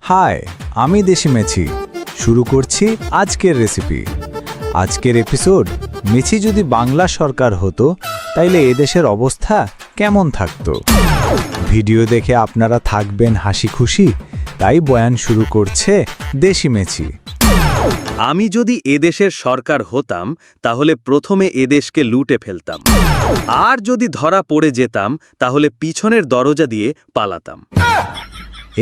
High, আমি দেশি Messi. শুরু করছি আজকের রেসিপি। আজকের এপিসোড, মেছি যদি বাংলা সরকার হতো তাইলে এদেশের অবস্থা কেমন থাকতো। ভিডিও দেখে আপনারা থাকবেন হাসি খুশি, তাই বয়ান শুরু করছে দেশি মেছি। আমি যদি এদেশের সরকার হতাম তাহলে প্রথমে এদেশকে লুটে ফেলতাম, আর যদি ধরা পড়ে যেতাম তাহলে পিছনের দরজা দিয়ে পালাতাম।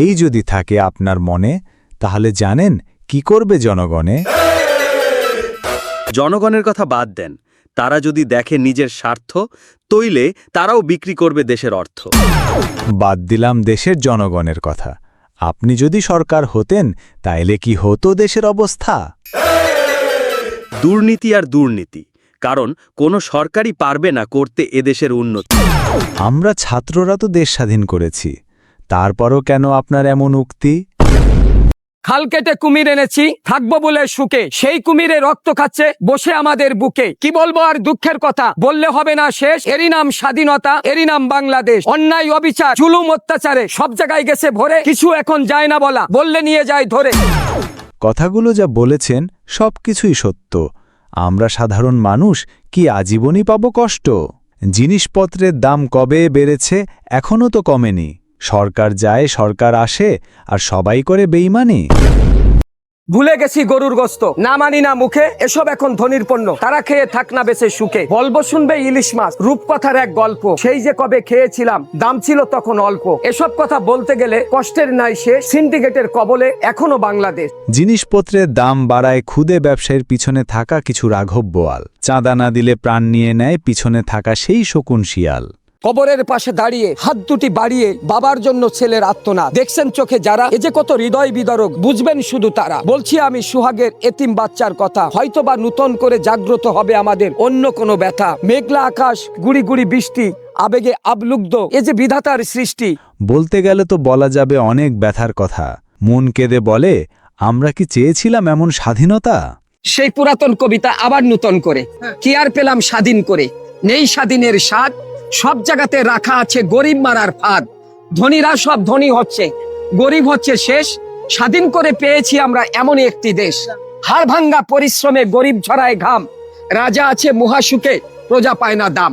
এই যদি থাকে আপনার মনে, তাহলে জানেন কি করবে জনগণে? জনগণের কথা বাদ দেন, তারা যদি দেখে নিজের স্বার্থ, তইলে তারাও বিক্রি করবে দেশের অর্থ। বাদ দিলাম দেশের জনগণের কথা, আপনি যদি সরকার হতেন তাইলে কি হতো দেশের অবস্থা? দুর্নীতি আর দুর্নীতি, কারণ কোনো সরকারই পারবে না করতে এদেশের উন্নতি। আমরা ছাত্ররা তো দেশ স্বাধীন করেছি, তারপরও কেন আপনার এমন উক্তি? খাল কেটে কুমির এনেছি, থাকবো বলে সুখে, সেই কুমিরে রক্ত খাচ্ছে বসে আমাদের বুকে। কি বলবো আর দুঃখের কথা, বললে হবে না শেষ। এরই নাম স্বাধীনতা, এরই নাম বাংলাদেশ। অন্যায় অবিচার জুলুম অত্যাচারে সব জায়গায় গেছে ভরে, কিছু এখন যায় না বলা, বললে নিয়ে যায় ধরে। কথাগুলো যা বলেছেন সবকিছুই সত্য। আমরা সাধারণ মানুষ কি আজীবনই পাবো কষ্ট? জিনিসপত্রের দাম কবে বেড়েছে, এখনও তো কমেনি। সরকার যায় সরকার আসে, আর সবাই করে বেইমানি। ভুলে গেছি গরুর গোস্ত, না মানি না মুখে, এসব এখন ধনির পণ্য, তারা খেয়ে থাক না বেঁচে সুখে। বলবো শুনবে ইলিশ মাছ, রূপকথার এক গল্প, সেই যে কবে খেয়েছিলাম, দাম ছিল তখন অল্প। এসব কথা বলতে গেলে কষ্টের নাই শেষ, সিন্ডিকেটের কবলে এখনো বাংলাদেশ। জিনিসপত্রের দাম বাড়ায় খুদে ব্যবসায়ীর পিছনে থাকা কিছু রাঘব বোয়াল, চাঁদা না দিলে প্রাণ নিয়ে নেয় পিছনে থাকা সেই শকুন শিয়াল। কবরের পাশে দাঁড়িয়ে হাত দুটি বাড়িয়ে বাবার জন্য ছেলের আত্মনাদ দেখছেন চোখে যারা, এ যে কত হৃদয় বিদারক, বুঝবেন শুধু তারা। বলছি আমি সুহাগের এতিম বাচ্চার কথা, হয়তোবা নূতন করে জাগ্রত হবে আমাদের অন্য কোনো ব্যথা। মেঘলা আকাশ, গুড়ি গুড়ি বৃষ্টি, আবেগে আবলুব্ধ, এ যে বিধাতার সৃষ্টি। বলতে গেলে তো বলা যাবে অনেক ব্যথার কথা। মন কেঁদে বলে, আমরা কি চেয়েছিলাম এমন স্বাধীনতা? সেই পুরাতন কবিতা আবার নূতন করে, কি আর পেলাম স্বাধীন করে, নেই স্বাধীনের স্বাদ, সব জায়গাতে রাখা আছে গরিব মারার ফাঁদ। ধনীরা সব ধনী হচ্ছে, গরিব হচ্ছে শেষ। স্বাধীন করে পেয়েছি আমরা এমন একটি দেশ, হাড় ভাঙ্গা পরিশ্রমে গরিব ঝরায় ঘাম, রাজা আছে মহাসুখে, প্রজা পায় না দাম।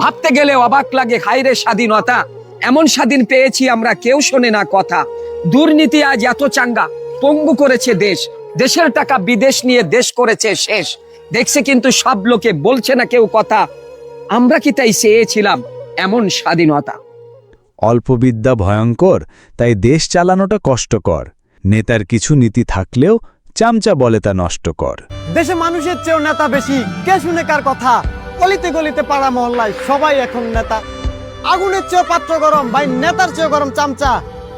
ভাবতে গেলে অবাক লাগে, হায়রে স্বাধীনতা, এমন স্বাধীন পেয়েছি আমরা, কেউ শোনে না কথা। দুর্নীতি আজ এত চাঙ্গা, পঙ্গু করেছে দেশ, দেশের টাকা বিদেশ নিয়ে দেশ করেছে শেষ। দেখছে কিন্তু সব লোকে, বলছে না কেউ কথা। আমরা কি তাই চেয়েছিলাম এমন স্বাধীনতা? অল্প বিদ্যা ভয়ঙ্কর, তাই দেশ চালানোটা কষ্টকর। নেতার কিছু নীতি থাকলেও চামচা বলে তা নষ্টকর। দেশে মানুষের চেয়েও নেতা বেশি, কে শুনে কার কথা? গলিতে গলিতে পাড়া মহল্লায় সবাই এখন নেতা। আগুনের চেয়েও পাত্র গরম, ভাই নেতার চেয়েও গরম চামচা।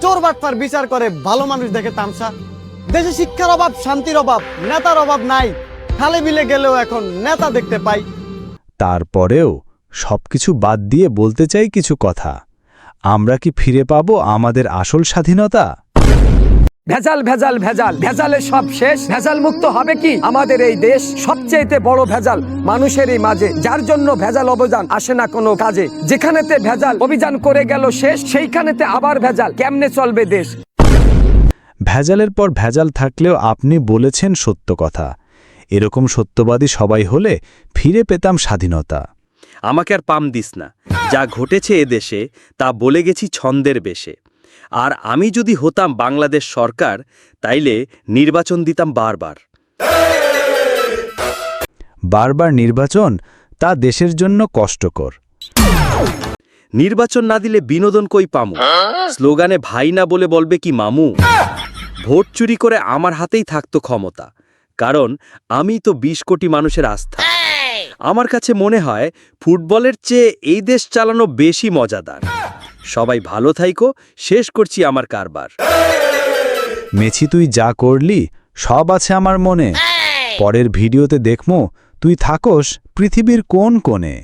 চোর বাটপার বিচার করে, ভালো মানুষ দেখে তামসা। দেশে শিক্ষার অভাব, শান্তির অভাব, নেতার অভাব নাই। খালে বিলে গেলেও এখন নেতা দেখতে পাই। তারপরেও সবকিছু বাদ দিয়ে বলতে চাই কিছু কথা। আমরা কি ফিরে পাবো আমাদের আসল স্বাধীনতা? ভেজাল ভেজাল ভেজাল, ভেজালে সব শেষ। ভেজাল মুক্ত হবে কি আমাদের এই দেশ? সবচেয়ে বড় ভেজাল মানুষেরই মাঝে, যার জন্য ভেজাল অভিযান আসে না কোনো কাজে। যেখানেতে ভেজাল অভিযান করে গেল শেষ, সেইখানেতে আবার ভেজাল, কেমনে চলবে দেশ? ভেজালের পর ভেজাল থাকলেও আপনি বলেছেন সত্য কথা। এরকম সত্যবাদী সবাই হলে ফিরে পেতাম স্বাধীনতা। আমাকে আর পাম দিস না, যা ঘটেছে এদেশে তা বলে গেছি ছন্দের বেশে। আর আমি যদি হতাম বাংলাদেশ সরকার, তাইলে নির্বাচন দিতাম বারবার। বারবার নির্বাচন, তা দেশের জন্য কষ্টকর। নির্বাচন না দিলে বিনোদন কই পামু? স্লোগানে ভাই না বলে বলবে কি মামু? ভোট চুরি করে আমার হাতেই থাকতো ক্ষমতা, কারণ আমি তো 20 কোটি মানুষের আস্থা। আমার কাছে মনে হয় ফুটবলের চেয়ে এই দেশ চালানো বেশি মজাদার। সবাই ভালো থাইকো, শেষ করছি আমার কারবার। মেছি, তুই যা করলি সব আছে আমার মনে। পরের ভিডিওতে দেখমো তুই থাকোস পৃথিবীর কোন কোণে।